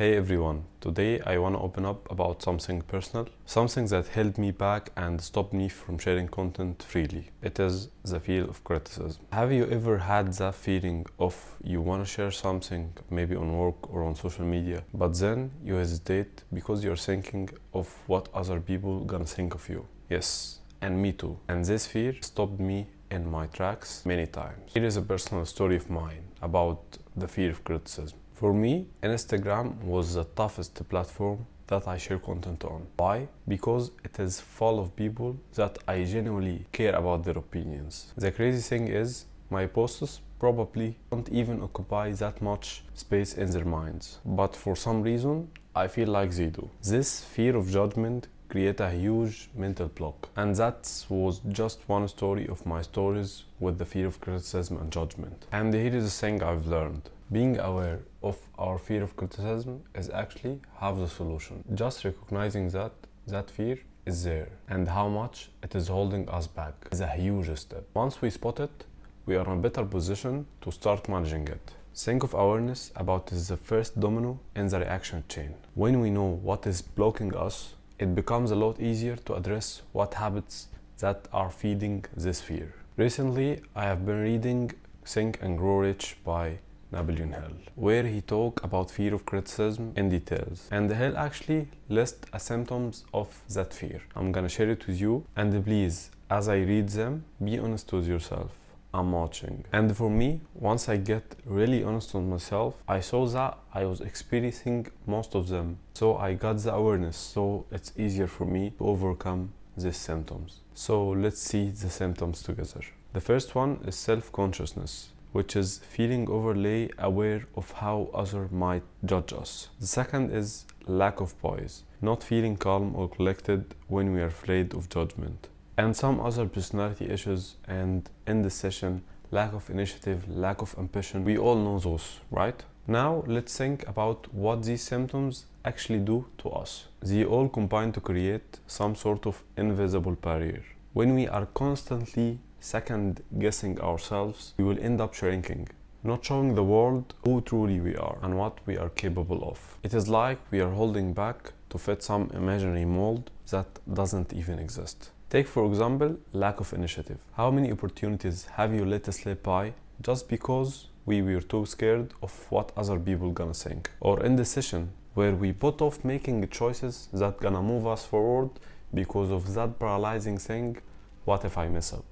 Hey everyone, today I want to open up about something personal, something that held me back and stopped me from sharing content freely. It is the fear of criticism. Have you ever had that feeling of you want to share something, maybe on work or on social media, but then you hesitate because you're thinking of what other people gonna think of you? Yes, and me too. And this fear stopped me in my tracks many times. Here is a personal story of mine about the fear of criticism. For me, Instagram was the toughest platform that I share content on. Why? Because it is full of people that I genuinely care about their opinions. The crazy thing is, my posts probably don't even occupy that much space in their minds. But for some reason, I feel like they do. This fear of judgment create a huge mental block. And that was just one story of my stories with the fear of criticism and judgment. And here is the thing I've learned. Being aware of our fear of criticism is actually half the solution. Just recognizing that fear is there and how much it is holding us back is a huge step. Once we spot it, we are in a better position to start managing it. Think of awareness about is the first domino in the reaction chain. When we know what is blocking us, it becomes a lot easier to address what habits that are feeding this fear. Recently, I have been reading Think and Grow Rich by Napoleon Hill, where he talks about fear of criticism in details. And Hill actually lists symptoms of that fear. I'm gonna share it with you, and please, as I read them, be honest with yourself. I'm watching. And for me, once I get really honest with myself, I saw that I was experiencing most of them. So I got the awareness, so it's easier for me to overcome these symptoms. So let's see the symptoms together. The first one is self-consciousness, which is feeling overly aware of how others might judge us. The second is lack of poise, not feeling calm or collected when we are afraid of judgment. And some other personality issues and indecision, lack of initiative, lack of ambition. We all know those, right? Now let's think about what these symptoms actually do to us. They all combine to create some sort of invisible barrier. When we are constantly second guessing ourselves, we will end up shrinking, not showing the world who truly we are and what we are capable of. It is like we are holding back to fit some imaginary mold that doesn't even exist. Take for example, lack of initiative. How many opportunities have you let slip by just because we were too scared of what other people gonna think? Or indecision, where we put off making choices that gonna move us forward because of that paralyzing thing, what if I mess up?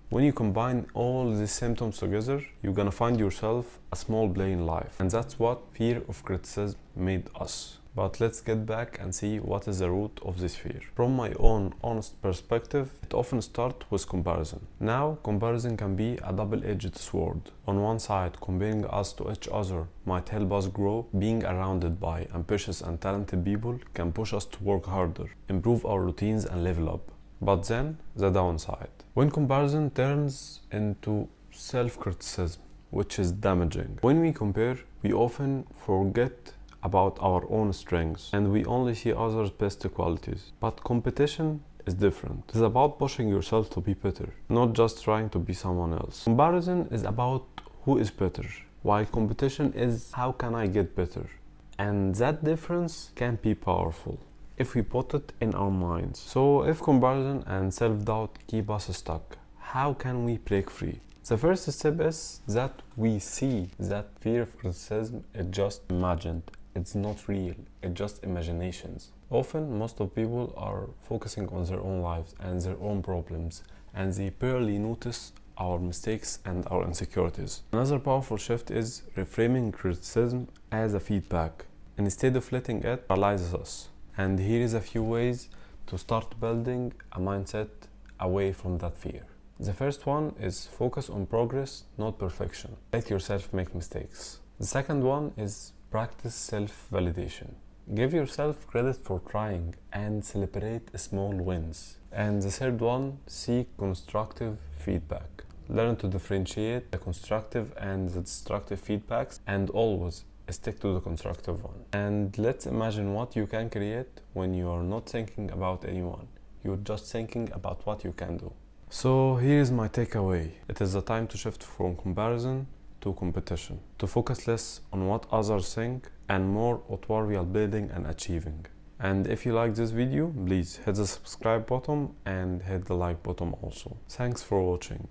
When you combine all these symptoms together, you're gonna find yourself a small blame in life. And that's what fear of criticism made us. But let's get back and see what is the root of this fear. From my own honest perspective, it often starts with comparison. Now, comparison can be a double-edged sword. On one side, comparing us to each other might help us grow. Being surrounded by ambitious and talented people can push us to work harder, improve our routines and level up. But then, the downside. When comparison turns into self-criticism, which is damaging. When we compare, we often forget about our own strengths and we only see others' best qualities. But competition is different. It's about pushing yourself to be better, not just trying to be someone else. Comparison is about who is better, while competition is how can I get better. And that difference can be powerful if we put it in our minds. So if comparison and self-doubt keep us stuck, how can we break free? The first step is that we see that fear of criticism is just imagined. It's not real, it's just imaginations. Often, most of people are focusing on their own lives and their own problems, and they barely notice our mistakes and our insecurities. Another powerful shift is reframing criticism as a feedback, instead of letting it paralyze us. And here is a few ways to start building a mindset away from that fear. The first one is focus on progress, not perfection. Let yourself make mistakes. The second one is practice self-validation. Give yourself credit for trying and celebrate small wins. And the third one, seek constructive feedback. Learn to differentiate the constructive and the destructive feedbacks and always stick to the constructive one. And let's imagine what you can create when you are not thinking about anyone. You're just thinking about what you can do. So here is my takeaway. It is the time to shift from comparison to competition, to focus less on what others think and more on what we are building and achieving. And if you like this video, please hit the subscribe button and hit the like button also. Thanks for watching.